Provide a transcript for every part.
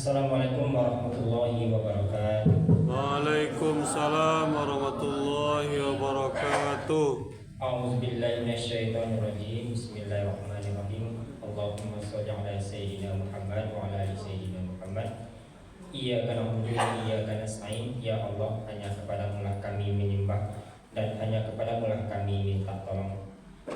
Assalamualaikum warahmatullahi wabarakatuh. Waalaikumsalam warahmatullahi wabarakatuh. A'udzubillahi minasyaitonirrajim. Bismillahirrahmanirrahim. Allahumma shalli ala sayyidina Muhammad wa ala ali sayyidina Muhammad. Iyyaka na'budu wa iyyaka nasta'in. Ya Allah, hanya kepadamu lah kami menyembah dan hanya kepadamu lah kami minta tolong.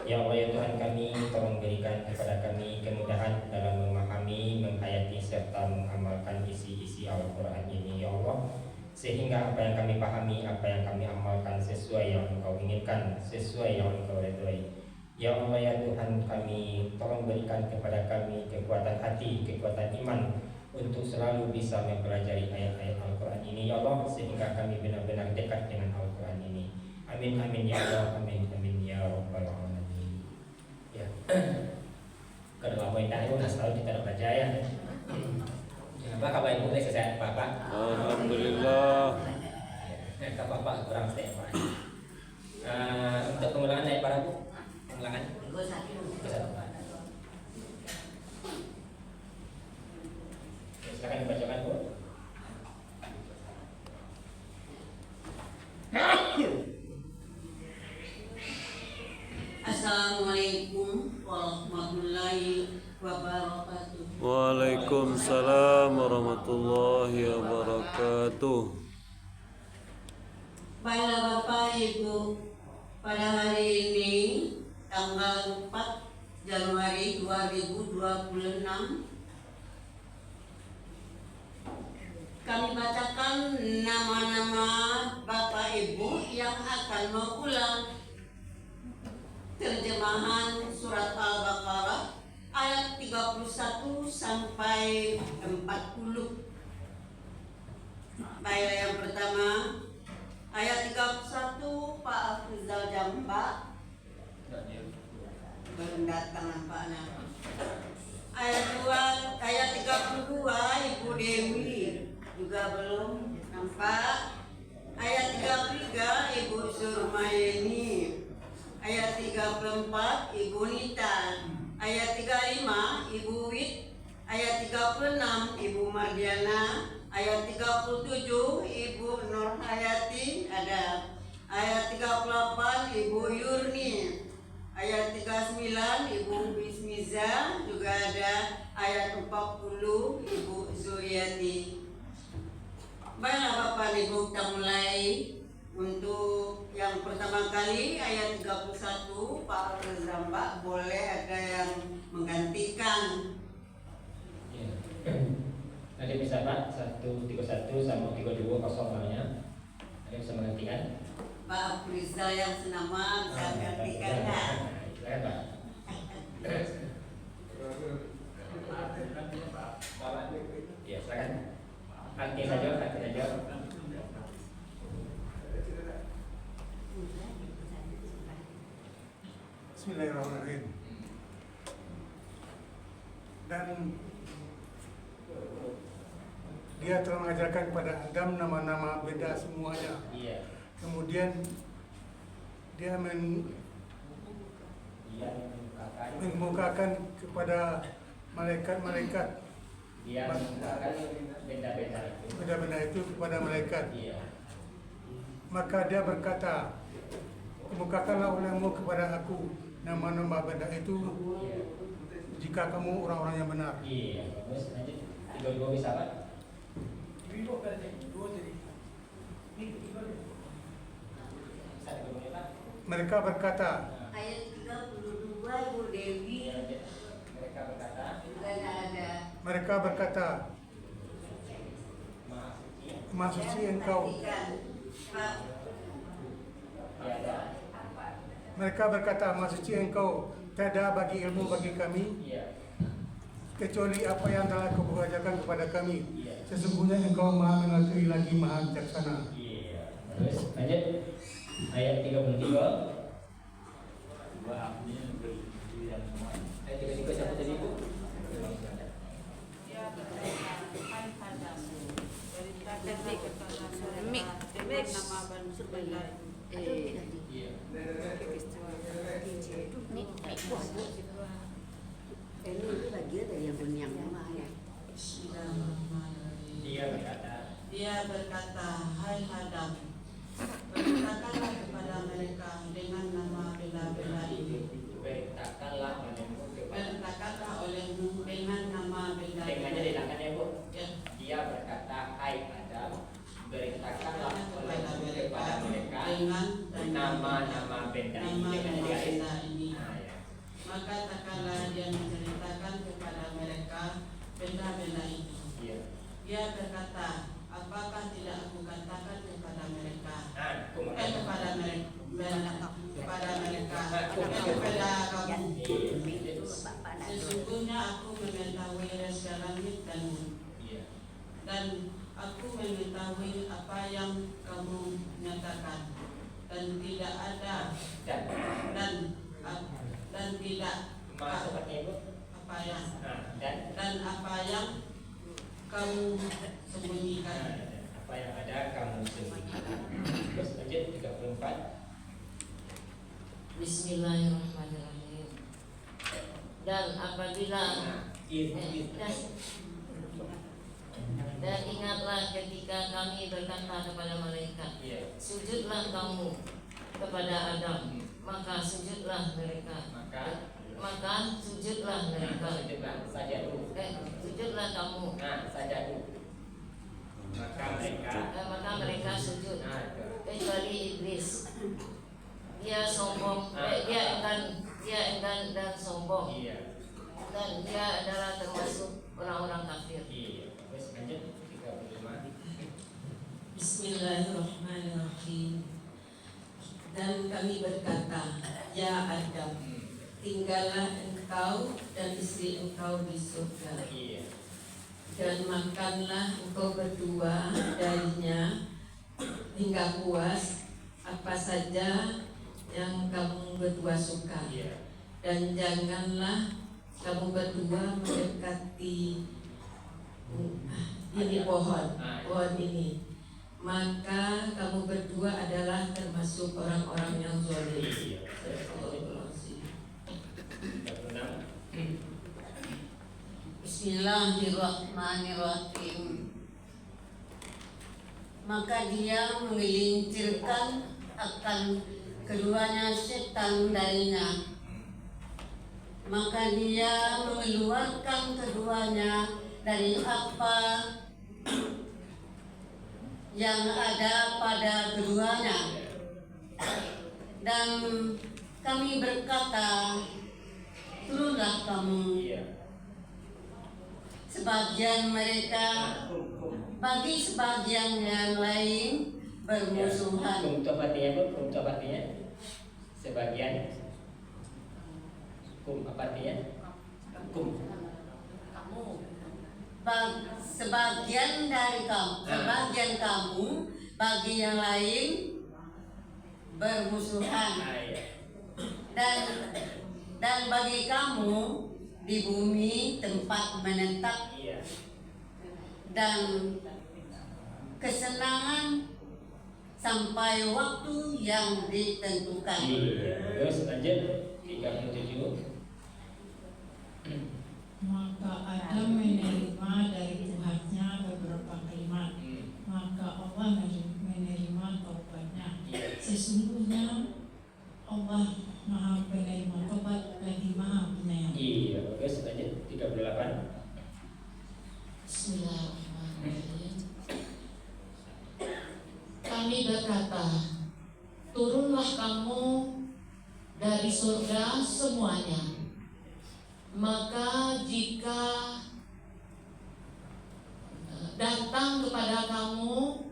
Ya Allah, ya Tuhan kami, tolong berikan kepada kami kemudahan dalam memahami, menghayati serta mengamalkan isi-isi Al-Quran ini, ya Allah, sehingga apa yang kami pahami, apa yang kami amalkan sesuai yang Engkau inginkan, sesuai yang Engkau ridhoi. Ya Allah, ya Tuhan kami, tolong berikan kepada kami kekuatan hati, kekuatan iman untuk selalu bisa mempelajari ayat-ayat Al-Quran ini, ya Allah, sehingga kami benar-benar dekat dengan Al-Quran ini. Amin, amin, ya Allah, amin, amin, ya Rabbal Alamin. Ya, kalau apa indah itu selalu kita baca ya. Apa kabar ibu? Sehat bapak? Alhamdulillah. Ya, bapak kurang sehat pak. Untuk pengulangan ayat para bu, pengulangan. Silakan dibacakan bu. Assalamualaikum warahmatullahi wabarakatuh. Waalaikumsalam warahmatullahi wabarakatuh. Baiklah Bapak Ibu, pada hari ini tanggal 4 Januari 2026 kami bacakan nama-nama Bapak Ibu yang akan mengulang terjemahan surat Al-Baqarah ayat 31 sampai 40. Baiklah, yang pertama ayat 31 Pak Afrizal Jamba belum datang nampaknya. Ayat 32 Ibu Dewi juga belum nampak. Ayat 33 Ibu Surmayeni. Ayat 34 Ibu Nita. Ayat 35 Ibu Wit. Ayat 36 Ibu Mardiana. Ayat 37 Ibu Nur Hayati ada. Ayat 38 Ibu Yurni. Ayat 39 Ibu Bismiza juga ada. Ayat 40 Ibu Zuriati. Baiklah Bapak Ibu, kita mulai. Untuk yang pertama kali ayat 31 Pak Rezamba, boleh ada yang menggantikan. Ya. Nanti bisa Pak 131 sama 32 kosong namanya. Ada yang bisa menggantikan? Pak Afrizal yang senama bisa menggantikan ya. Silakan Pak. Ya silakan. Arti saja. Bismillahirrahmanirrahim. Dan dia telah mengajarkan kepada Adam nama-nama beda semuanya. Iya. Kemudian dia mengemukakan kepada malaikat-malaikat Dia menggunakan benda-benda itu. benda-benda itu kepada malaikat. Iya. Maka dia berkata, kemukakanlah olehmu kepada aku nama-nama benda itu jika kamu orang-orang yang benar. Iya. Bagus. Lanjut. 32 bisa Pak? Bisa 32 Pak? Mereka berkata, Ayat 32 Ibu Dewi Mereka berkata, juga ada. mereka berkata, Maha suci engkau. Perhatikan, Pak. tiada. Mereka berkata, Maha suci engkau, tiada bagi ilmu bagi kami Iya. kecuali apa yang telah kau ajarkan kepada kami. Iya. Sesungguhnya engkau maha mengetahui lagi maha bijaksana. Iya. Terus lanjut. Ayat 33. Ayat 33 siapa tadi Bu? Iya. Ini bagian dari yang dunia ya. nama benda ini nama dengan benda garis. ini. Nah, ya. Maka tak kala dia menceritakan kepada mereka benda-benda itu. Iya. Dia berkata, apakah tidak aku katakan kepada mereka? Nah, Kepada mereka, kepada kamu. Sesungguhnya aku mengetahui rahasia langit dan bumi. Iya. Dan aku mengetahui apa yang kamu nyatakan, dan tidak ada dan tidak Seperti itu. apa yang Nah, dan apa yang kamu sembunyikan. apa yang ada kamu sembunyikan. Terus lanjut 34. Bismillahirrahmanirrahim. Dan apabila dan ingatlah ketika kami berkata kepada malaikat, Iya. sujudlah kamu kepada Adam, maka sujudlah mereka. Maka sujudlah mereka. Saja dulu. Sujudlah kamu. Nah, saja dulu. Maka mereka sujud, Nah, kecuali iblis. Dia sombong, dia enggan dan sombong, iya. dan dia adalah termasuk orang-orang kafir. Iya. Terus lanjut 35. Bismillahirrahmanirrahim. Dan kami berkata, ya Adam, tinggallah engkau dan istri engkau di surga, Iya. dan makanlah engkau berdua darinya hingga puas apa saja yang kamu berdua suka. Iya. Dan janganlah kamu berdua mendekati ini pohon ini, maka kamu berdua adalah termasuk orang-orang yang zalim. Iya. Bismillahirrahmanirrahim. Maka dia menggelincirkan akan keduanya setan darinya. Maka dia mengeluarkan keduanya dari apa yang ada pada keduanya. Dan kami berkata, turunlah kamu. Iya. Sebagian mereka bagi sebagian yang lain bermusuhan. Untuk artinya Bu, untuk artinya sebagian apa artinya? Sebagian dari kamu, sebagian kamu bagi yang lain bermusuhan. Iya. Dan bagi kamu di bumi tempat menetap Iya. dan kesenangan sampai waktu yang ditentukan. Iya. Terus lanjut 37. Maka Adam menerima dari Tuhannya beberapa kalimat. Maka Allah menerima taubatnya. Sesungguhnya Allah Maha Penerima Taubat lagi Maha Penyayang. Iya. Terus lanjut 38. Bismillahirrahmanirrahim. Kami berkata, turunlah kamu dari surga semuanya. Maka jika datang kepada kamu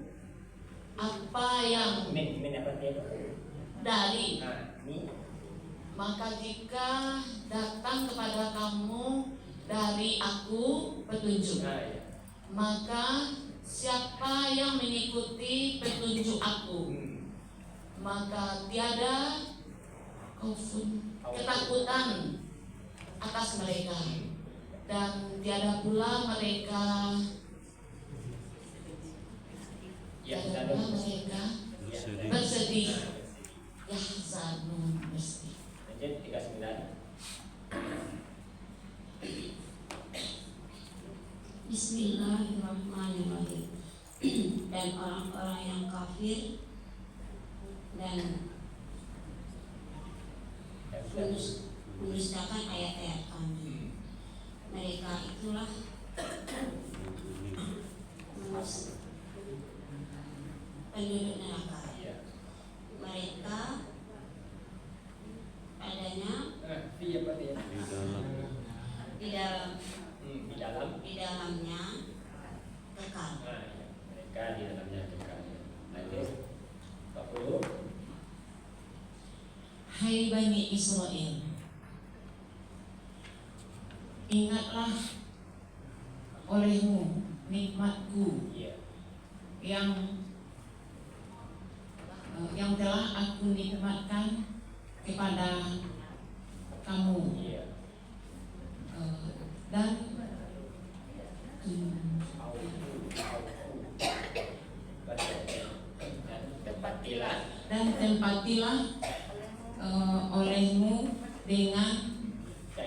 apa yang Min apa dia? dari, Ini. maka jika datang kepada kamu dari aku petunjuk, Iya. maka siapa yang mengikuti petunjuk aku, maka tiada ketakutan atas mereka, dan tiada pula mereka bersedih. Yahzanun mesti. Lanjut 39. Bismillahirrahmanirrahim. Dan orang-orang yang kafir dan mendustakan ayat-ayat kami, mereka itulah penduduk neraka. Iya. Mereka Hai Bani Israel, ingatlah olehmu nikmatku Iya. yang telah aku nikmatkan kepada kamu, Iya. dan tempatilah olehmu dengan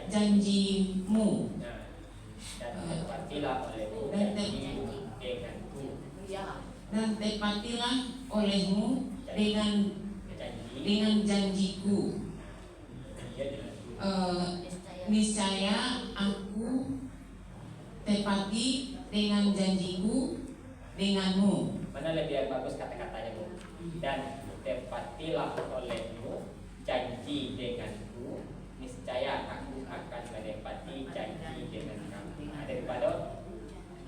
janjimu, dan tepatilah olehmu dengan janjiku. Niscaya aku tepati dengan janjiku denganmu. Mana lebih bagus kata-katanya, Bu? Dan tepatilah olehmu janji denganku, niscaya aku akan menepati janji dengan kamu. Daripada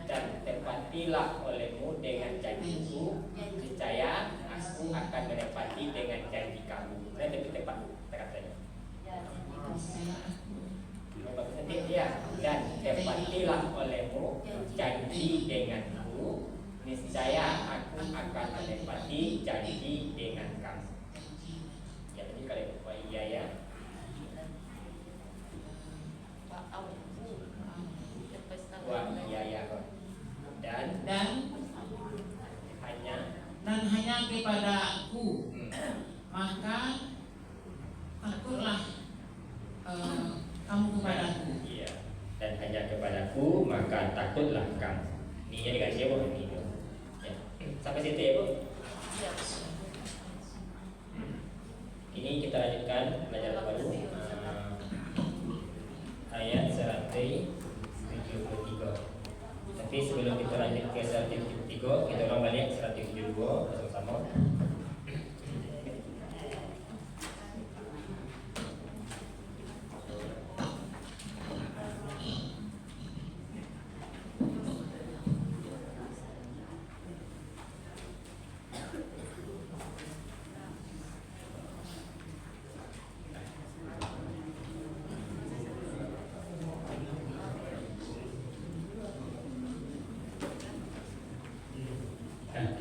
dan tepatilah olehmu dengan janjiku, niscaya aku akan menepati dengan janji kamu. Saya lebih tepat kata-katanya. Bagus nanti ya. Dan tepatilah olehmu janji denganku, niscaya aku akan menepati janji dengan kamu. Ya tadi kalau iya ya. Wah iya ya. Dan hanya kepada aku, maka takutlah kamu kepadaku. Iya. Dan hanya kepadaku maka takutlah kamu. Ini ya dikasih Bu ini. Ya. Sampai situ ya Bu. Ini kita lanjutkan pelajaran baru ayat 173. Tapi sebelum kita lanjut ke 173, kita ulang balik 172 bersama-sama.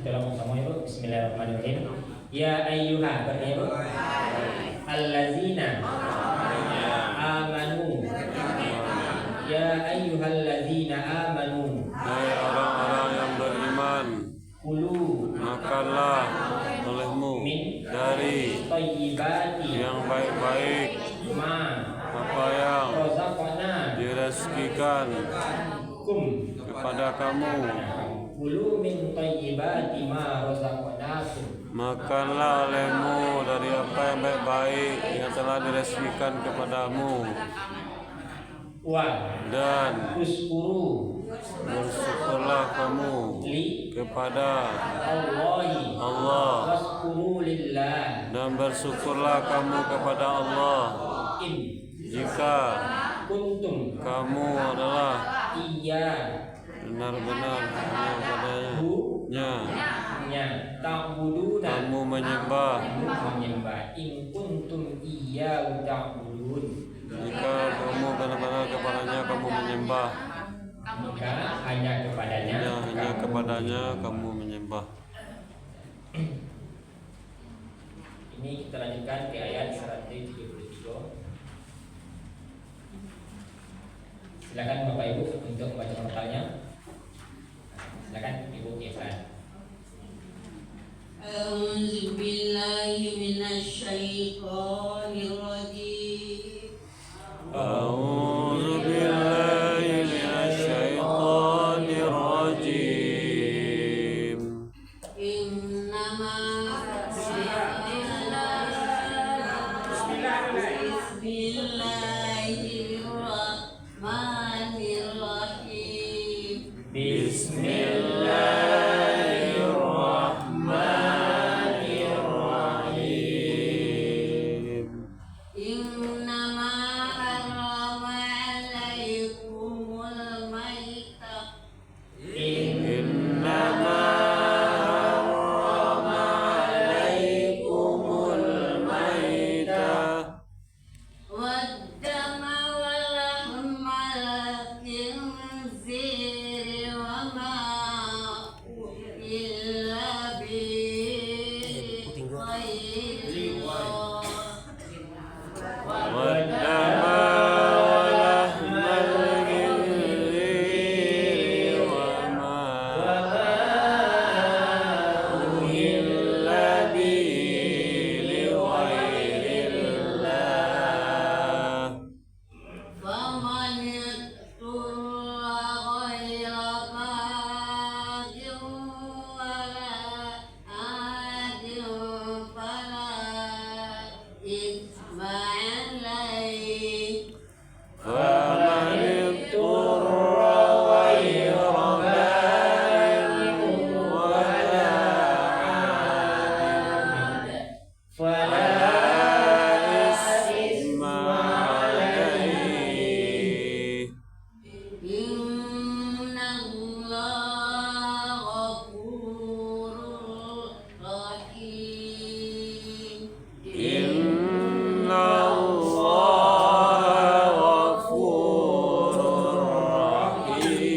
Kita ulang sama Ibu. Bismillahirrahmanirrahim. Ya ayyuha, berarti Ibu. Allazina amanu. Ya ayyuhallazina amanu. Hai orang-orang yang beriman, Kulu makanlah olehmu dari thayyibati yang baik-baik ma apa yang razaqna direzekikan kum. kepada kamu. Kulu min thayyibati ma razaqnakum. Makanlah olehmu dari apa yang baik-baik yang telah direzekikan kepadamu, Wa dan uskuru bersyukurlah kamu li kepada Allahi Allah, waskuru lillah dan bersyukurlah kamu kepada Allah in jika kuntum kamu adalah iya benar-benar hanya padanya nya ta'buduna kamu menyembah. in kuntum iya ta'budun. Jika kamu benar-benar kepadanya kamu menyembah, Maka hanya kepadanya hanya kepadanya kamu menyembah. Ini kita lanjutkan ke ayat 173. Silakan Bapak Ibu untuk membaca notalnya. Silakan Ibu Irfan. A'udzu billahi minasyaitonir rajim. A'udzu billahi minasyaitonir rajim. Innama Bismillahirrahmanirrahim. Bismillahirrahmanirrahim. Innama harrama alaikumul maitah. Innama harrama alaikumul maitah عليه فمن اضطر غير باغ ولا عاد فلا إثم عليه إن الله غفور رحيم إن الله غفور رحيم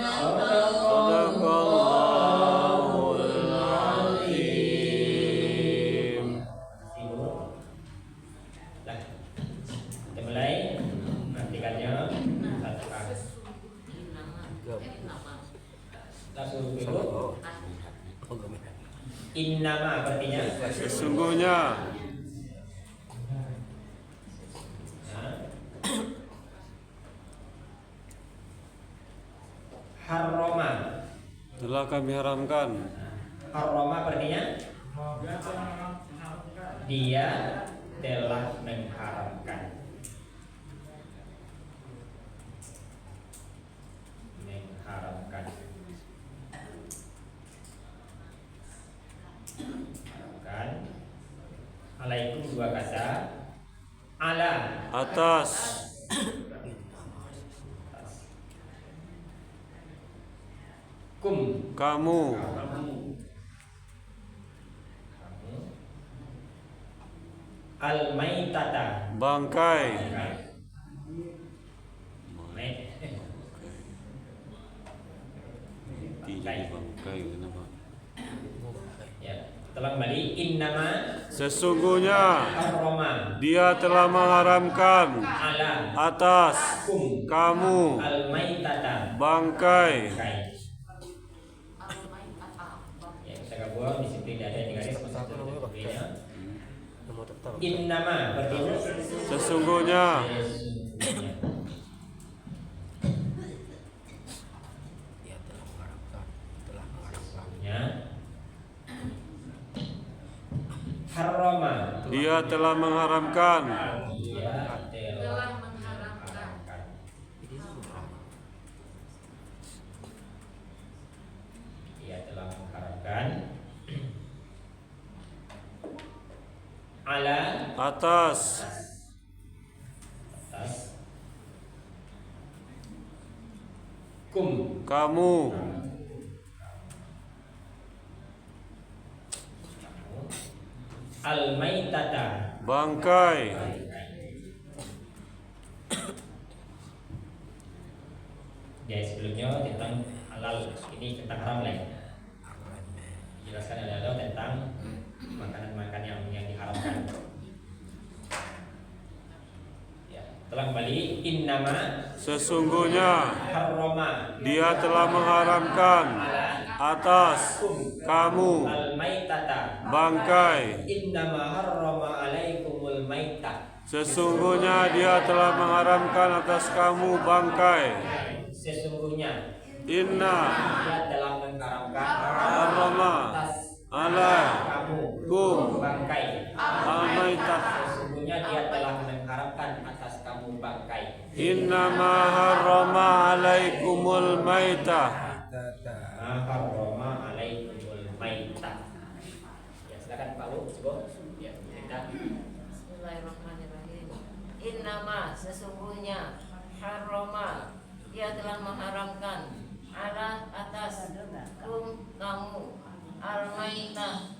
صدق الله العظيم. Nah, kita mulai nantikannya satu kali. Langsung dulu. Innama artinya Sesungguhnya harroma. telah kami haramkan Harroma artinya dia telah mengharamkan. Mengharamkan. Haramkan. Alaikum dua kata. Ala atas kum kamu al maitata bangkai bangkai kenapa? Ya, telah kembali innama Sesungguhnya harrama dia telah mengharamkan ala atas kum kamu al maitata bangkai. Ya, kita gabung disiplin ada di garis maksudnya. Innama berarti Sesungguhnya harrama dia telah mengharamkan dia telah mengharamkan dia telah mengharamkan ala atas atas kum kamu al maitata bangkai. Ya sebelumnya tentang halal, ini tentang haram lah. Jelaskan ada tentang makanan-makanan yang diharamkan. Ya, telah kembali innama Sesungguhnya harrama dia telah mengharamkan atas kamu al maitata bangkai. innama harrama alaikumul maitah. Sesungguhnya dia telah mengharamkan atas kamu bangkai. Sesungguhnya Inna dia telah mengharamkan harrama atas ala kamu kum bangkai. al-maitat. Sesungguhnya dia telah mengharamkan atas kamu bangkai. Innama harrama alaikumul maitah. Harrama alaikumul maitah. Ya silakan Pak Lu, coba. Ya, kita. Bismillahirrahmanirrahim. Innama sesungguhnya harrama dia telah mengharamkan ala atas kum kamu al-maitah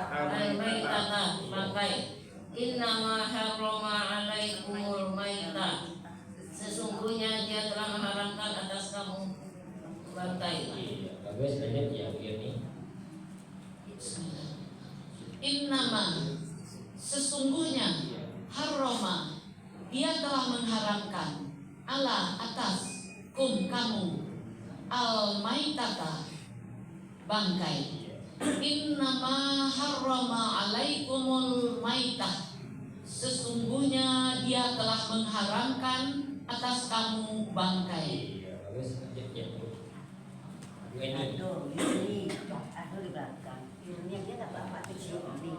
al-maitah bangkai. Innama harrama alaikumul maitah sesungguhnya dia telah mengharamkan atas kamu bangkai. Bagus lanjut ya Bu Yuni. Innama sesungguhnya harrama dia telah mengharamkan ala atas kum kamu al maitata bangkai. Innama harrama alaikumul maitah sesungguhnya dia telah mengharamkan atas kamu bangkai. Bagus lanjut ya Bu. Bu Yuni. Aduh, ini di belakang. Ini dia tak bapak kecil ini.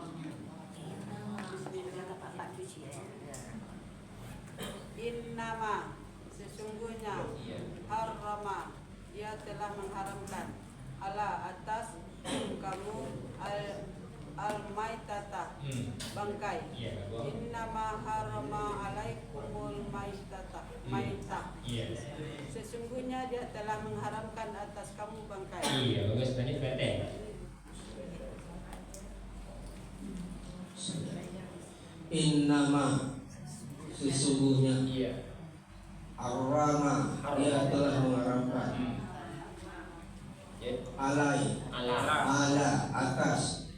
Innama sesungguhnya harrama ia telah mengharamkan ala atas kamu al-maitata bangkai. Innama harrama alaikumul maitata maitah. Sesungguhnya dia telah mengharamkan atas kamu bangkai. Iya, bagus tadi berarti. Innama sesungguhnya Iya. arrama dia telah mengharamkan alai ala atas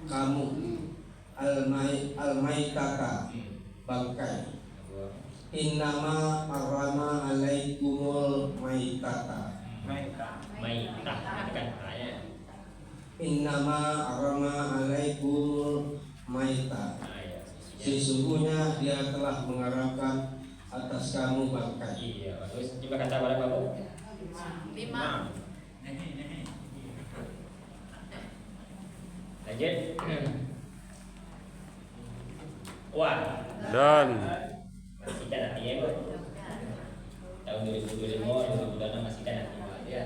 kamu al-maitata bangkai. Innama arrama alaikumul maitata. Maitah kan ayat. Innama arrama alaikumul maitata. Sesungguhnya dia telah mengharamkan atas kamu bangkai. Iya, bagus. Coba kata berapa, Bu? 5. Lanjut. Wah. Dan Masih kan artinya, Bu? Tahun 2025, 2026 masih kan artinya, ya.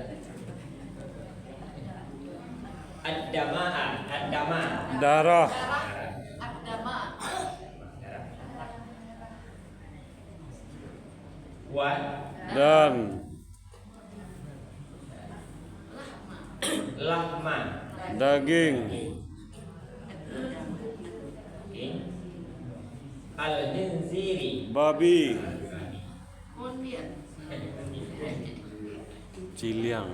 Ad-dama. darah. Ad-dama. Wa. Dan Lahma. daging. Al-hinziri. Babi. Mundir. Ciliang.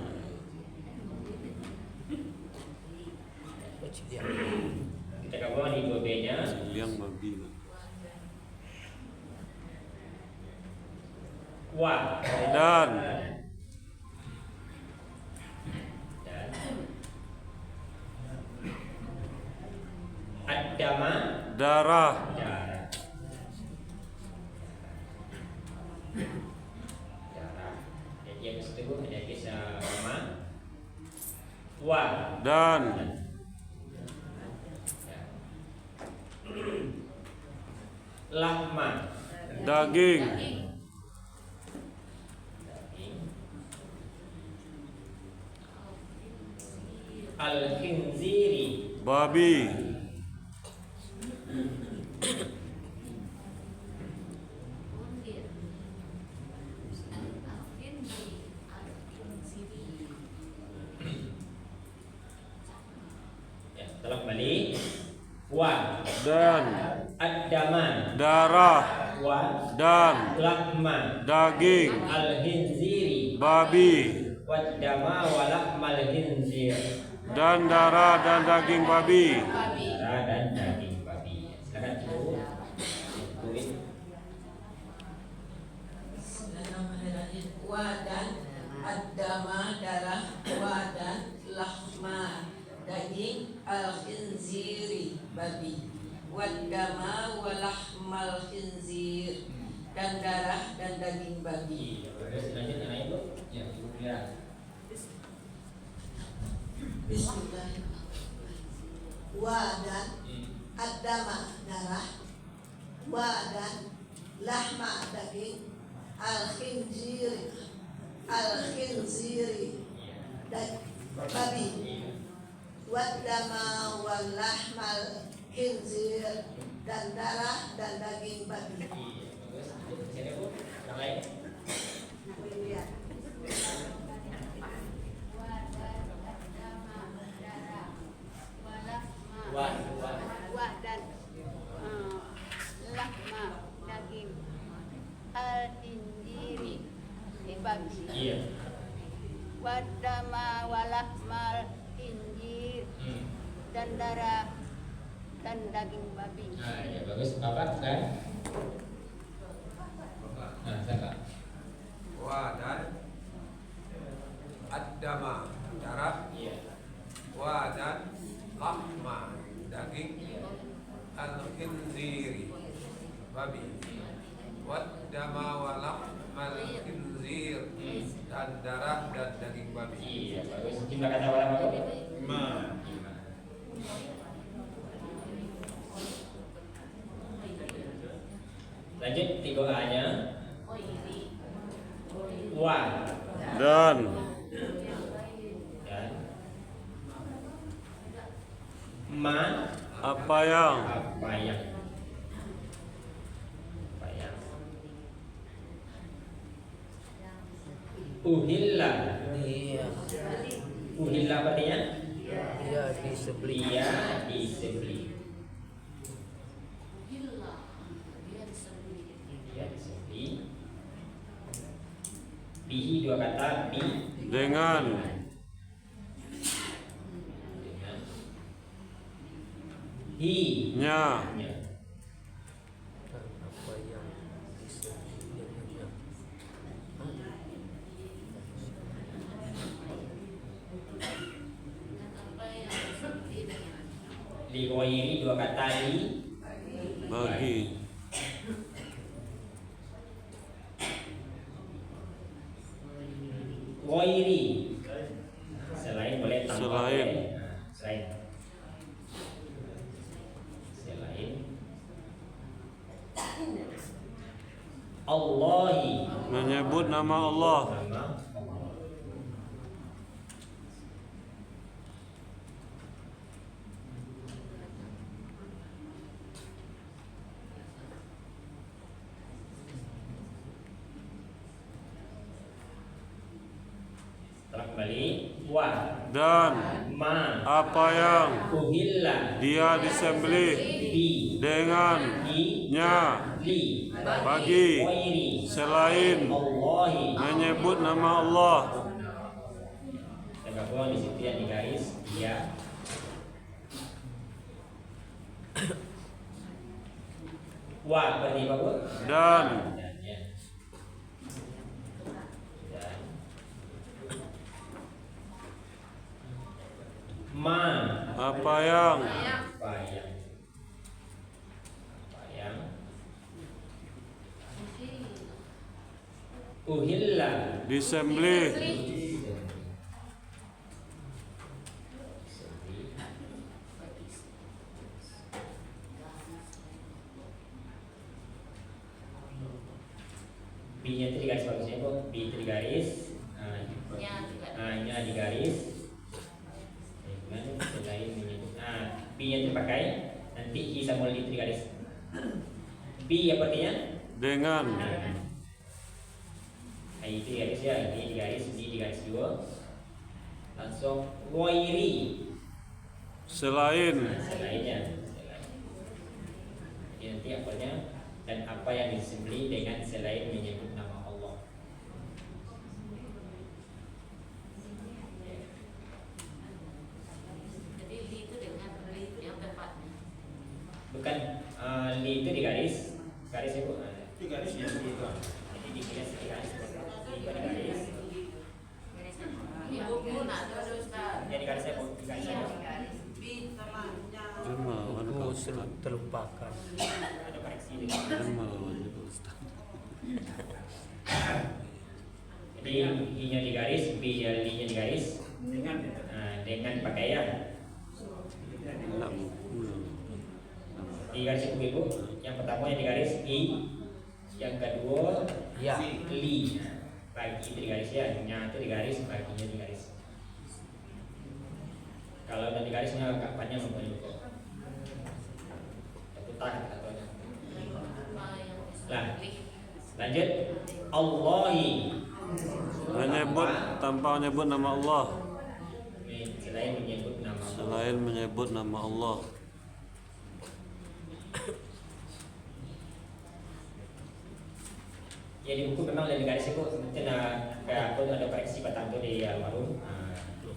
Kita gabung di 2B-nya. Ciliang babi. Wa. Dan Ad-dama. darah. Jadi yang kedua ada kisah ma. Wa. Dan Lahma. daging. Al-khinziri. Babi. Ya, tolong kembali. Wa. Dan Ad-dama. darah. Wa. Dan Lahma. daging. Al-khinziri. Babi. Wad-dama wa lahmal khinzir. Dan darah dan daging babi. Darah dan daging babi. Silakan Bu. Bismillahirrahmanirrahim. Wadan ad-dama darah, wadan lahma daging, al-khinziri babi, wad-dama wa lahmal khinzir dan darah dan daging babi. Lanjut yang lain, Bu. Ya, Bu. Ya. Bismillahirrahmanirrahim. Wadan ad-dama darah, wadan lahma daging, al-khinziri babi, wad-dama wal lahmal khinzir dan darah dan daging babi. Sini, Bu. Yang lain. Dan lahma daging, al-injiri babi, Iya. wadama walahmal injir dan darah dan daging babi. Nah, ya bagus. Bapak kan? Nah, siapa? Wadan ad-dama darah. Iya. Wadan lahma daging, al-khinziri babi, wad-dama wa lahmal khinzir dan darah dan daging babi. Iya, bagus. Jumlah kata berapa, Bu? 5. Lanjut 3A-nya. Wa Dan ma apa yang uhilla. Uhilla artinya Dia disembelih. dia disembelih. Dia disembelih. Bihi dua kata, bi dengan hi nya Apa yang disembelih dengannya? li ghairi dua kata, li bagi ghairi selain boleh tanpa Selain. boleh. Selain Allahi menyebut nama Allah. nama setelah kembali wa Dan ma apa yang uhilla dia disembelih bi dengan di nya li bagi ghairi selain Allahi. menyebut nama Allah. Tergabung di situ yang digaris dia wa berarti apa Bu? Dan Ya. Dan ma apa yang apa yang uhilla disembelih B-nya itu digaris bagusnya Bu, B itu digaris. Nya digaris. Gimana selain menyebut. B-nya itu pakai nanti I sama L itu digaris. B artinya dengan itu digaris ya, ini digaris, D digaris dua. Langsung ghairi selain selainnya. Ini nanti apanya dan apa yang disembelih dengan selain menyebut nama Allah. Jadi li itu dengan li yang tepatnya. Bukan li itu digaris, garis ya Bu. Digaris ya itu. Jadi digaris digaris digaris. Ini buku nak ada Ustaz. Ya digaris ya Bu, digaris ya. Terlupakan. Ada koreksi di Jadi I-nya digaris, B-nya digaris dengan pakaian. Digaris ibu-ibu. Yang pertama yang digaris I, yang kedua Ya. li. Bagi itu digaris ya, nya itu digaris, baginya digaris. Kalau udah digarisnya agak panjang mempunyai buku. Putar katanya. Nah, lanjut. Allahi menyebut tanpa menyebut nama Allah. Selain menyebut nama Allah. Selain menyebut nama Allah. Ya di buku memang ada digaris itu. Mungkin kayak aku ada koreksi petang tuh di almarhum.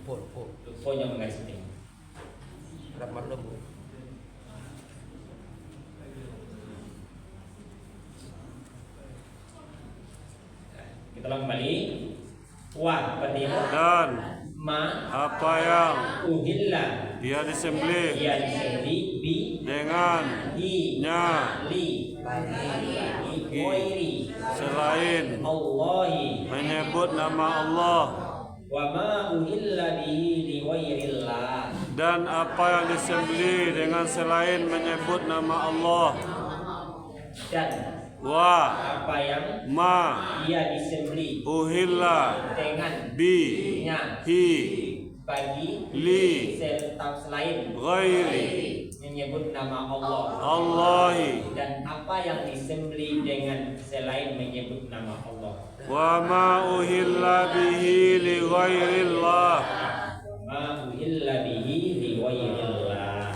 Lupa yang menggaris itu. Ramad lembu. Kita ulang kembali. Wa berarti Dan ma apa yang uhilla dia disembelih dia disembelih bi dengan hi nya li ghairi selain Allahi menyebut nama Allah. wa ma uhilla bihi li ghairillah. Dan apa yang disembelih dengan selain menyebut nama Allah. Dan wa apa yang ma dia disembeli uhilla dengan bi nya hi bagi li selain ghairi menyebut nama Allah Allahi dan apa yang disembeli dengan selain menyebut nama Allah wa ma uhilla bihi li ghairillah ma uhilla bihi li ghairillah.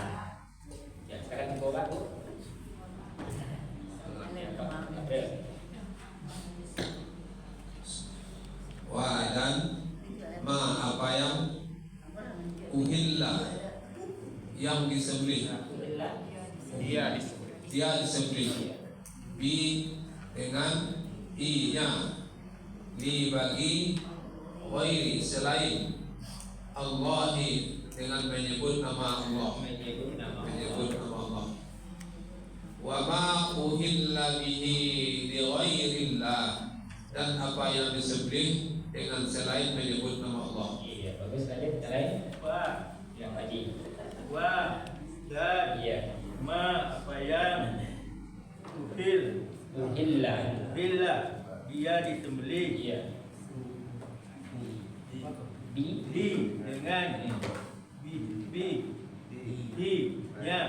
Ya, sekarang kita coba tuh. Wa dan ma apa yang uhilla yang disembelih dia disembelih bi dengan i-nya li bagi ghairi selain Allahi dengan menyebut nama Allah menyebut nama Allah wa ma uhilla bihi li ghairillah dan apa yang disembelih dengan selain menyebut nama Allah. Iya, bagus tadi lain. Wa Yang tadi. wa dan Iya. ma apa yang Uhilla. uhilla dia disembelih Iya. di dengan bi hi nya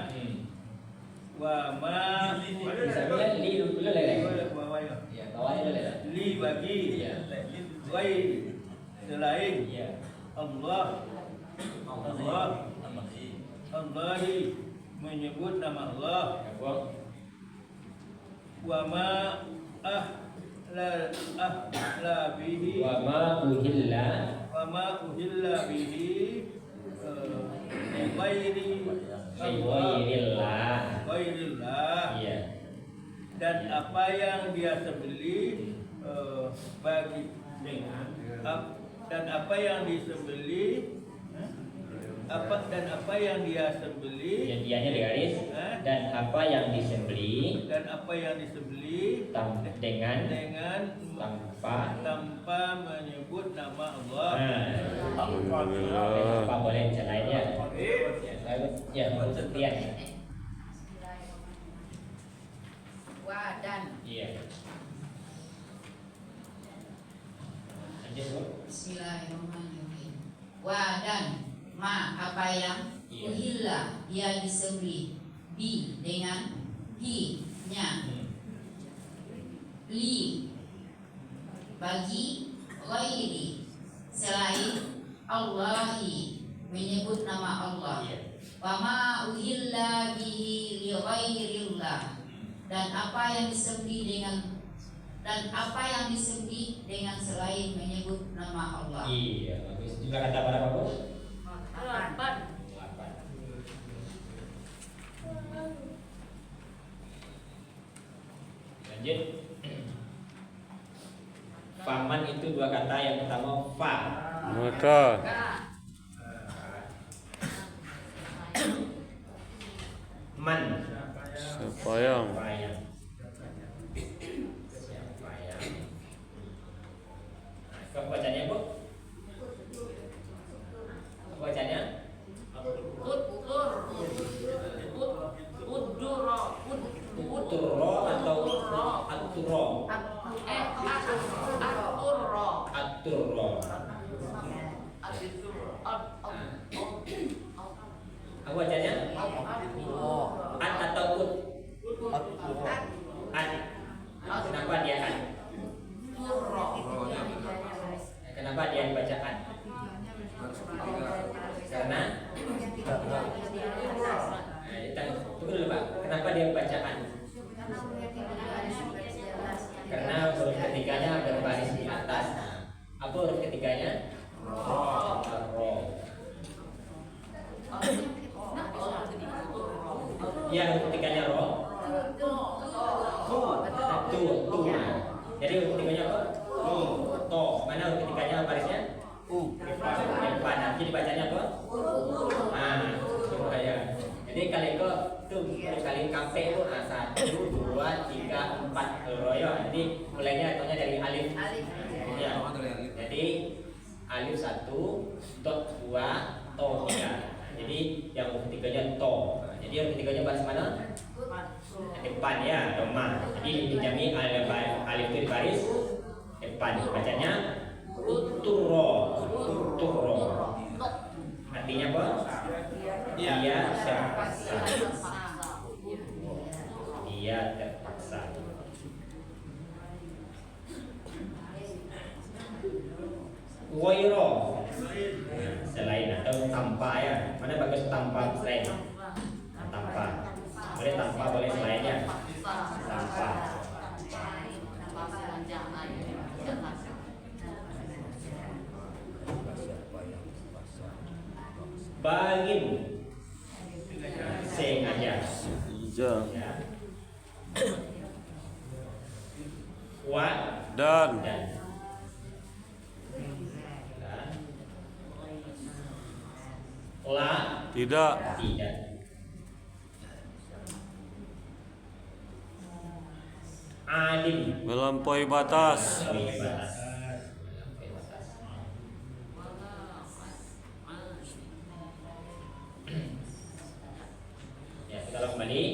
wa ma Misalnya li dulu lele. wa Ya, bawahnya dulu lele. li bagi Iya. ghairi selain Iya. Allah Allahi menyebut nama Allah wa ma ahla bihi Wa ma uhilla bihi ghairi ghairillah. Iya. dan apa yang dia sembelih bagi dan apa yang disembelih dan apa yang dia sembelih Yang dianya di garis dan apa yang disembeli dengan tanpa menyebut nama Allah. Apa boleh lainnya? Ya, sekian. Wa dan Iya. Lanjut, Bu. Bismillahirrahmanirrahim. Wa dan ma apa yang Iya. uhilla dia disembelih bi dengan hi nya li bagi ghairi selain Allahi menyebut nama Allah wa ma uhilla bihi li ghairillah dan apa yang disembelih dengan selain menyebut nama Allah. Iya, bagus. Jumlah kata berapa, Bu? 8. 8. Lanjut. Faman itu dua kata, yang pertama fa. maka Man. siapa yang Siapa yang? Siapa yang? Apa bacanya, Bu? Apa bacanya? Uturo atau aturo? Aturo. Apa bacanya? At atau ut? At. Kenapa dia at? Kenapa dia dibaca at? Karena tunggu dulu, Pak. Kenapa dia bacaan? Karena huruf ketiganya berbaris di atas. Apa huruf ketiganya? Ro. Ya, huruf ketiganya ro. Tu. Jadi huruf ketiganya apa? To. Mana huruf ketiganya barisnya? Depan. Nanti dibacanya apa? Ya. Jadi kali itu tuh kali kafe itu 1, 2, 3, 4 royo. Jadi mulainya ataunya dari alif. Ya. Jadi alif 1, dot 2, to 3. Jadi yang ketiganya to. Jadi yang ketiganya baris mana? Depan ya, domah. Jadi dijami alif itu di baris depan. Bacanya uturo. Artinya apa? Dia terpaksa. Dia terpaksa. Wairo, selain atau tanpa ya. Mana bagus tanpa selain? Tanpa. Boleh tanpa, boleh selainnya. Tanpa. Bagin. Sengaja. Ja. Wa Dan la tidak. Adil Melampaui batas. Ya, kita kembali.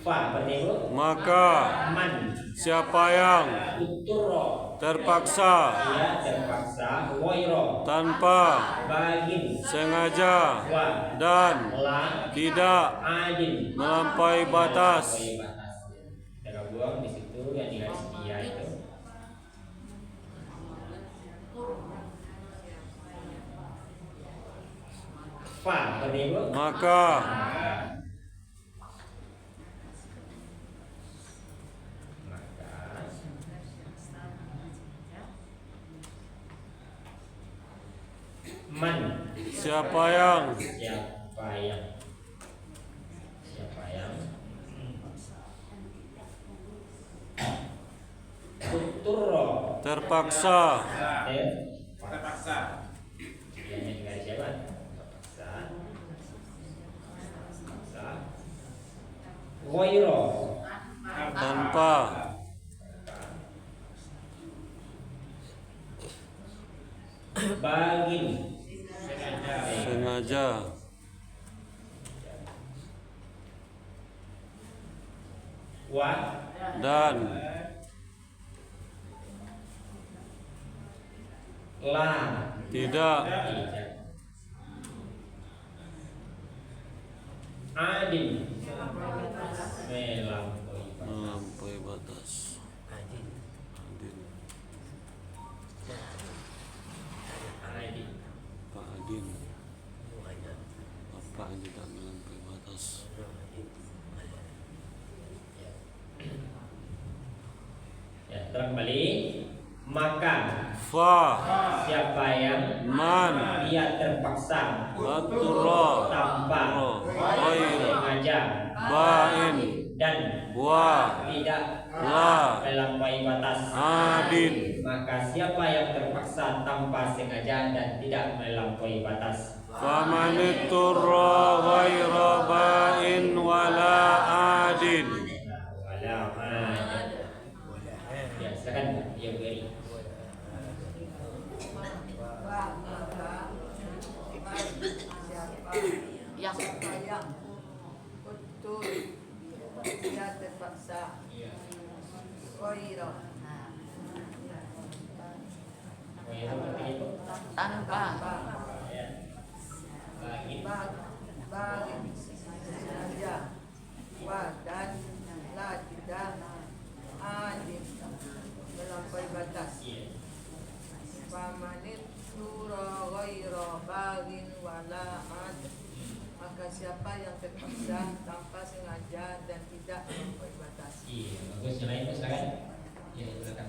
Fa berarti itu Maka man siapa yang uturo terpaksa dia terpaksa wairo tanpa bagin sengaja wa dan la tidak adil melampaui batas. Kita buang di situ yang di garis dia itu. Fa berarti itu Maka man siapa yang uturo terpaksa Terpaksa. Dianya dengan siapa? Terpaksa. Wairo tanpa bagin sengaja wa dan la tidak adil melampaui batas. Adil. Pak Adin. Bapak yang tidak melampaui batas. Ya, terang kembali. Maka Fa siapa yang man dia terpaksa aturo tanpa ghair sengaja bain dan wa tidak la melampaui batas adin. maka siapa yang terpaksa tanpa sengaja dan tidak melampaui batas Faman iturra ghaira bain wala adin. wala adin. Ya, silakan ya beri. Yang betul dia terpaksa koiro tanpa bagi sengaja wa dan la tidak adil melampaui batas pamanit sura ghaira bagin wala adil maka siapa yang terpaksa tanpa sengaja dan tidak melampaui batas. Iya, bagus. Yang lain silakan. Ya, silakan.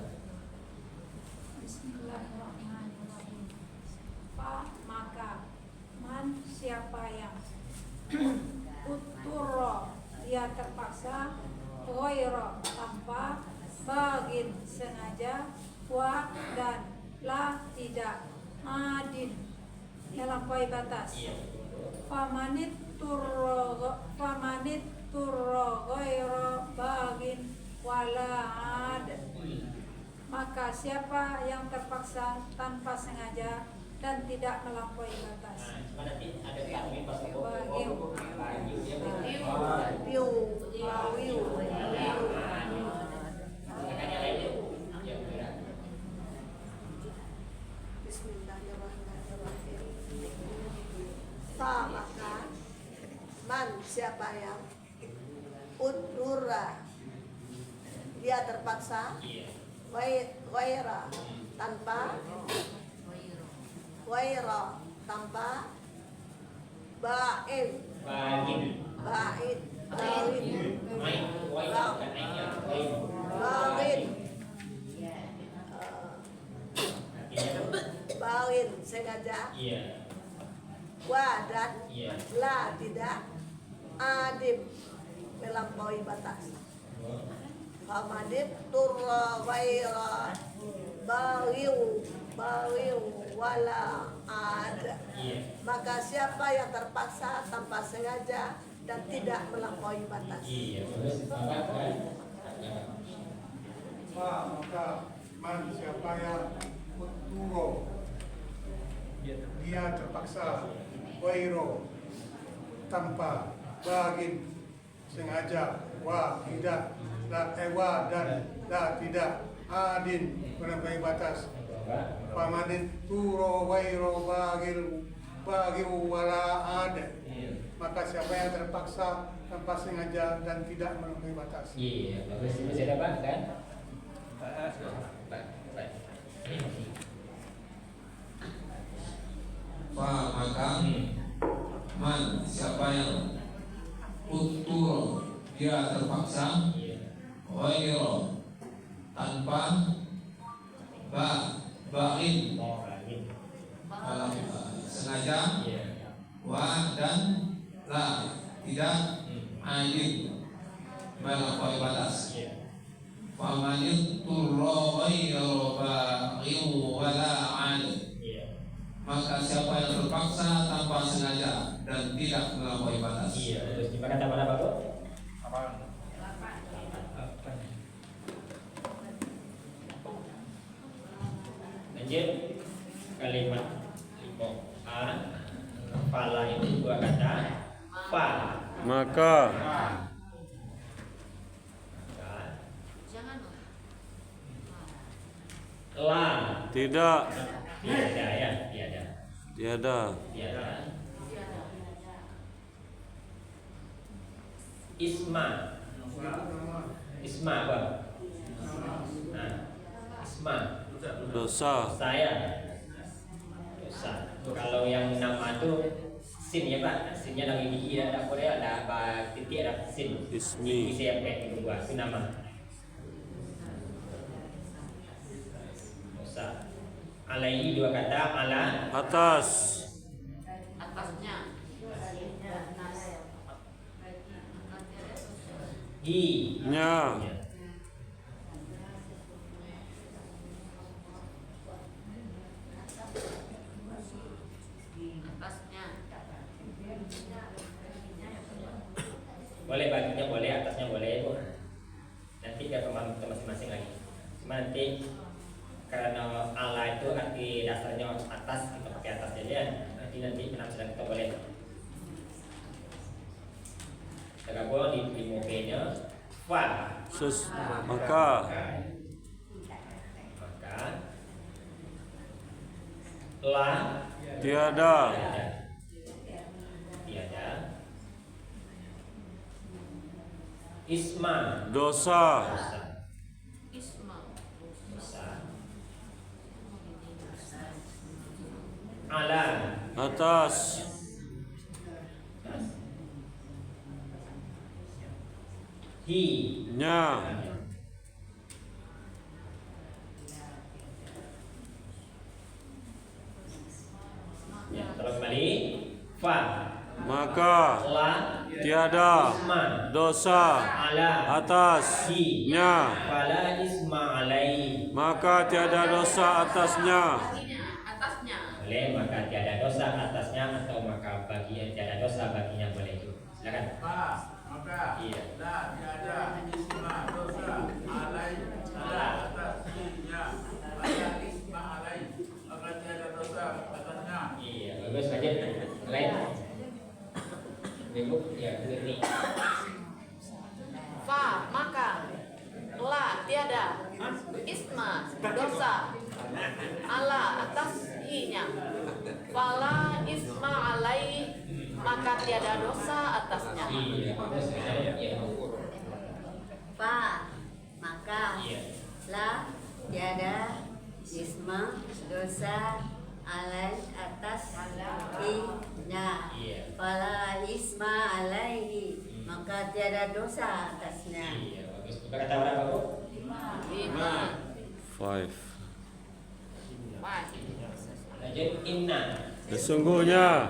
Bismillahirrahmanirrahim. Maka man siapa yang uturo dia terpaksa ghaira tanpa bagin sengaja wa dan la tidak adin melampaui batas. Famanit turro ghaira bagin wala ad maka siapa yang terpaksa tanpa sengaja dan tidak melampaui batas. Nanti ada takmir pas man siapa yang udura dia terpaksa waira tanpa ba'in ba'in sengaja wa dan la tidak adib melampaui batas. Famadib turra waira bawiu wala ada. Maka siapa yang terpaksa tanpa sengaja dan tidak melampaui batas. Maka man siapa yang uturo dia terpaksa wairo tanpa bagin sengaja wa tidak la dan la tidak adin melampaui batas. Pamadin turo wairo bagil wala ada. Maka siapa yang terpaksa tanpa sengaja dan tidak melampaui batas. Iya, bagus. Masih ada Pak kan? Maka man siapa yang utur dia terpaksa wairo tanpa ba'in sengaja wa dan la tidak adil melampaui batas. Famanit turra ghairu baghin wala adil. Maka siapa yang terpaksa tanpa sengaja dan tidak melampaui batas. Terus di kata mana Pak? Lanjut kalimat fala itu dua kata fa maka la tidak tiada ya tiada isma apa? Nah, isma dosa saya dosa. Kalau yang nama itu sin ya Pak, sinnya dari gigi ada Korea ada apa titik ada sin. Ismi. Saya pakai itu buat itu nama. Dosa. Alaihi dua kata ala atas Atasnya. nya boleh baginya boleh atasnya boleh Bu. Nanti ke masing-masing lagi. Cuma nanti karena ala itu arti dasarnya atas kita pakai atas saja. Nanti penafsiran kita boleh. Tergabung di mukanya fa maka la tiada isma dosa ala atas nya ya, terus kembali fa maka la tiada isma dosa ala atas nya fala isma alai maka tiada dosa atasnya boleh maka tiada dosa atasnya atau maka bagi tiada dosa baginya boleh itu silakan maka iya la tiada isma dosa alai ala atasnya ala isma alai maka tiada dosa atasnya. Iya bagus aja lain ibu ya ini Fa maka la tiada isma dosa ala atas inya fala isma alai maka tiada dosa atasnya. Fa maka la tiada isma dosa alai atas inya fala isma alaihi maka tiada dosa atasnya. Kata berapa Bu? 5. Lanjut inna. Sesungguhnya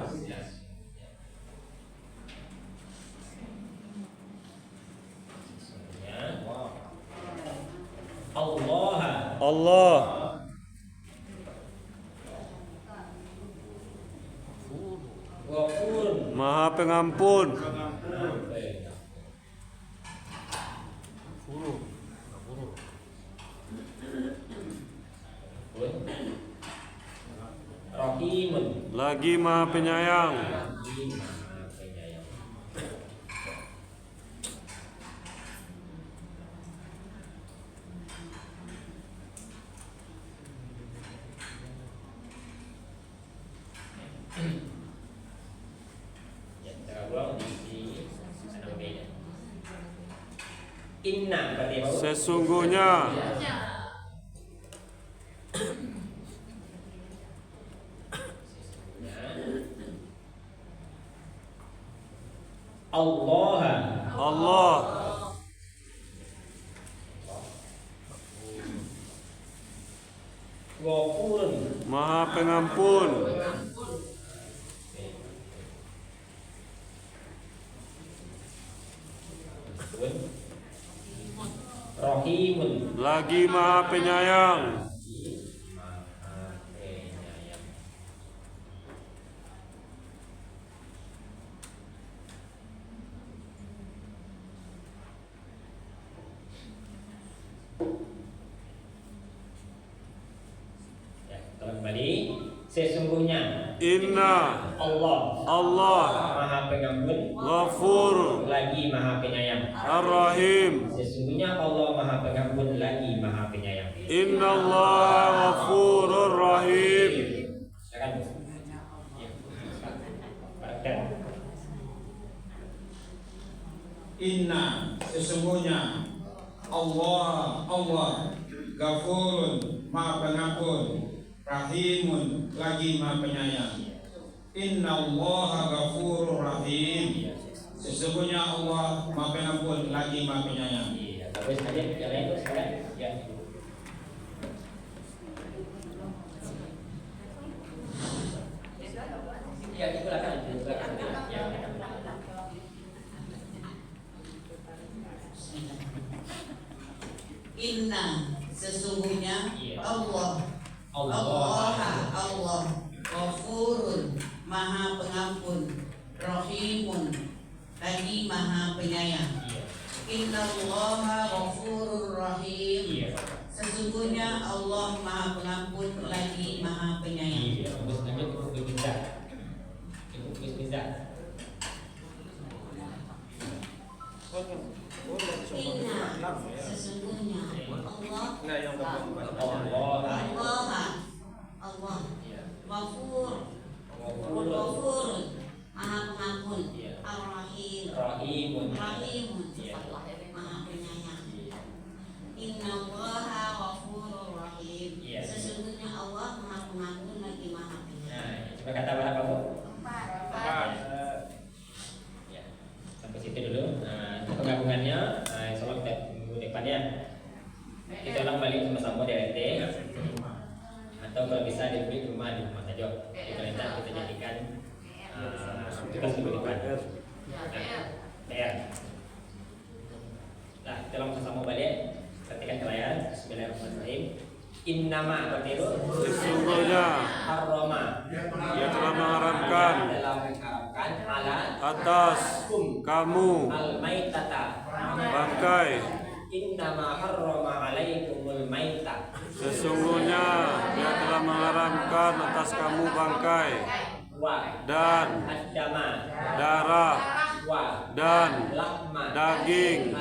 Allah Maha Pengampun. Rahimun. Lagi Maha Penyayang. Inna berarti apa? Sesungguhnya Allah Ghafurun. Maha Pengampun. Rahimun. Lagi Maha Penyayang. Ya, kembali. Sesungguhnya Inna Allah Maha Pengampun, Ghafur, lagi Maha Penyayang. Ar-Rahim. Sesungguhnya Allah Maha Pengampun, lagi Maha Penyayang. Innallaha Ghafurur Rahim. Silakan. Ya. Inna sesungguhnya Allah Ghafurun Maha Pengampun, Rahimun lagi Maha Penyayang. Innallaha Ghafurur Rahim. Sesungguhnya Allah Maha Pengampun lagi Maha Penyayang. Iya, bagus aja jalan itu sekarang. Ya. Ya, di belakang, di belakang. Ya. Inna sesungguhnya Allah Ghafurun Maha Pengampun, Rahimun lagi Maha Penyayang. Innallaha Ghafurur Rahim. Sesungguhnya Allah Maha Pengampun lagi Maha Penyayang. Iya, bagus lanjut cukup bisa. Cukup bisa. Inna sesungguhnya Allah Ghafur Maha Pengampun, Ar-Rahim Maha Penyayang. Innallaha Ghafurur Rahim. Sesungguhnya Allah Maha Pengampun lagi Maha Penyayang. Coba kata berapa Bu? 4. Ya, sampai situ dulu. Nah, penggabungannya, insya Allah kita minggu depan ya. Kita ulang balik sama-sama di RT. Atau kalau bisa di rumah saja. Di kalender kita jadikan tugas minggu depan. Ya. Nah, kita langsung sama balik. Perhatikan ke layar. Bismillahirrahmanirrahim. Innama berarti itu Sesungguhnya harrama. Dia telah mengharamkan atas kamu al-maitata bangkai. Innama harrama alaikumul maita. Sesungguhnya Dia telah mengharamkan atas kamu bangkai dan darah dan daging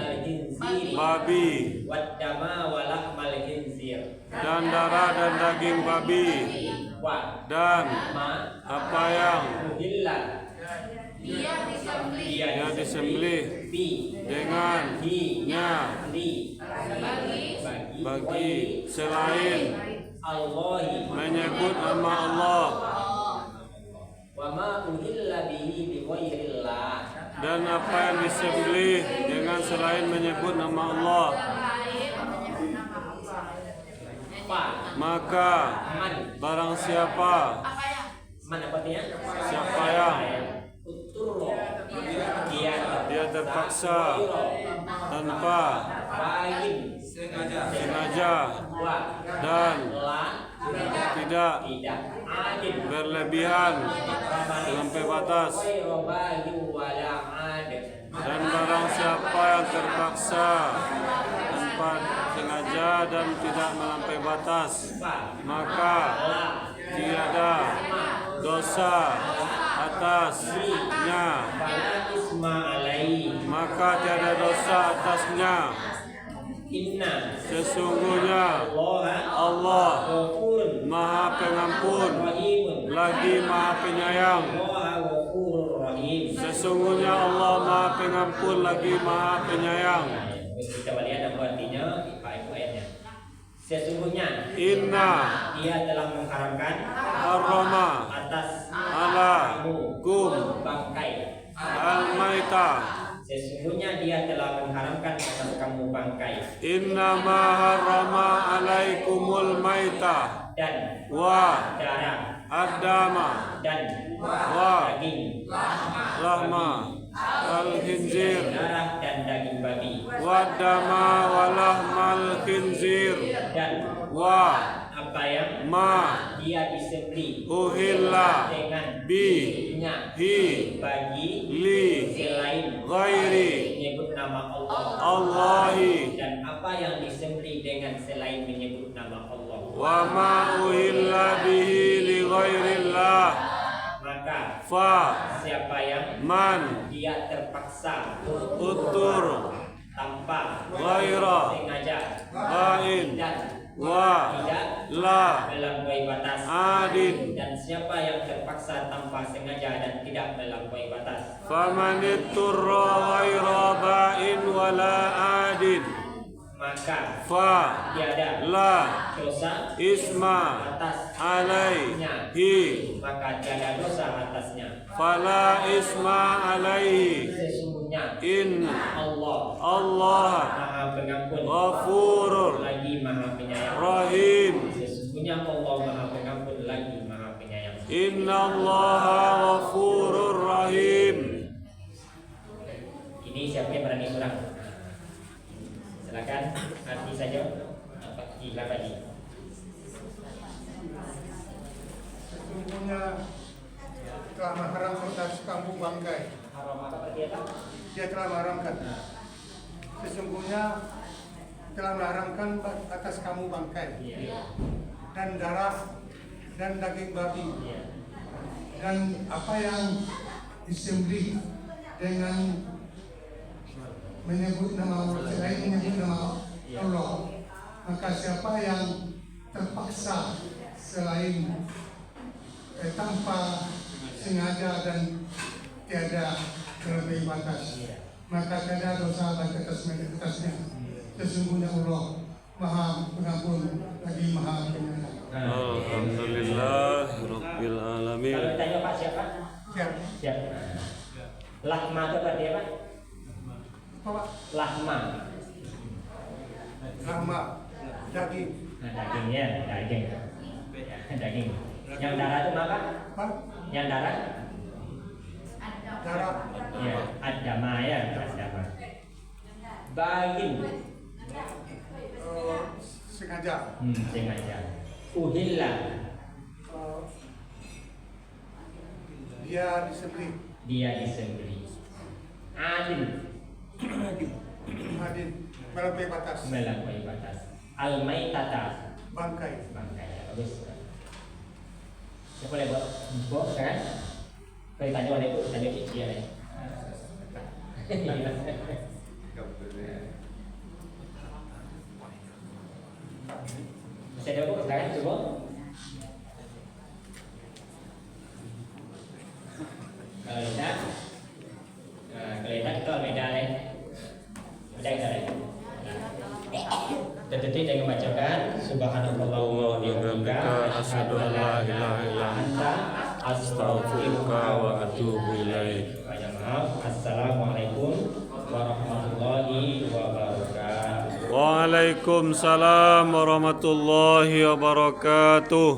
babi dan darah dan daging babi dan apa yang Dia disembelih dengannya bagi selain menyebut nama Allah dan apa yang disembelih dengan selain menyebut nama Allah, maka barang siapa yang dia terpaksa tanpa sengaja dan tidak berlebihan sampai batas, dan barang siapa yang terpaksa tanpa sengaja dan tidak melampaui batas, maka tiada dosa atasnya, maka tiada dosa atasnya. Sesungguhnya Allah Maha Pengampun lagi Maha Penyayang. Sesungguhnya Allah Maha Pengampun lagi Maha Penyayang. Coba lihat apa artinya ayatnya. Sesungguhnya Inna Dia telah mengharamkan harrama atas alaikum bangkai al-maita. Sesungguhnya Dia telah mengharamkan atas kamu bangkai. Innama harrama alaikumul maita Dan wa darah ad-dama dan wa daging lahma al-khinzir darah dan daging babi wa dama wa lahmal khinzir dan wa apa yang ma dia disembelih uhilla dengan bi hi bagi li selain ghairi menyebut nama Allah Allahi, dan apa yang disembelih dengan selain menyebut nama Allah. wa ma uhilla bihi li ghairillah, Maka fa siapa yang man dia terpaksa utur tanpa ghaira sengaja bain dan wa tidak la melampaui batas, adin, dan siapa yang terpaksa tanpa sengaja dan tidak melampaui batas, faman itturra ghaira bain wala adin, maka fa tiada la dosa isma atas alaihi, maka tiada dosa atasnya. fala isma alaihi, Sesungguhnya in Allah Allah Maha Pengampun ghafurur lagi Maha Penyayang. rahim. Sesungguhnya Allah Maha Pengampun lagi Maha Penyayang. Innallaha ghafurur rahim. Ini siapa yang berani surah? Silakan arti saja. Apa tadi? Sesungguhnya telah mengharamkan atas kamu bangkai. Haram apa berarti apa? Dia telah mengharamkan. Sesungguhnya telah mengharamkan atas kamu bangkai dan darah dan daging babi dan apa yang disembelih dengan menyebut nama Allah, selain menyebut nama Allah, maka siapa yang terpaksa selain tanpa sengaja dan tiada melebihi batas, maka tiada dosa bagi atasnya. Sesungguhnya Allah Maha Pengampun lagi Maha Penyayang. Alhamdulillah Rabbil Alamin. Kalau ditanya Pak siapa? Siap. Lahma itu berarti apa? Apa? Lahma. Lahma, daging. Nah, dagingnya, daging. Yang darah itu apa? Yang darah? Darah. Ya, ad-dama ya, ad-dama. Bagin. Sengaja. Sengaja. Uhilla. Dia disembelih. Adin. Melampaui batas. Al-maitata. Bangkai. Bagus. Saya boleh bawa kan? Kalau ditanya oleh itu, tanya dia nih. Masih ada bu, sekarang coba. Kalau tidak, ได้detik yang membacakan subhanallah wa bihamdika asyhadu an la ilaha illa anta astaghfiruka wa atubu ilaik. Maaf, assalamualaikum warahmatullahi wabarakatuh. Waalaikumsalam warahmatullahi wabarakatuh.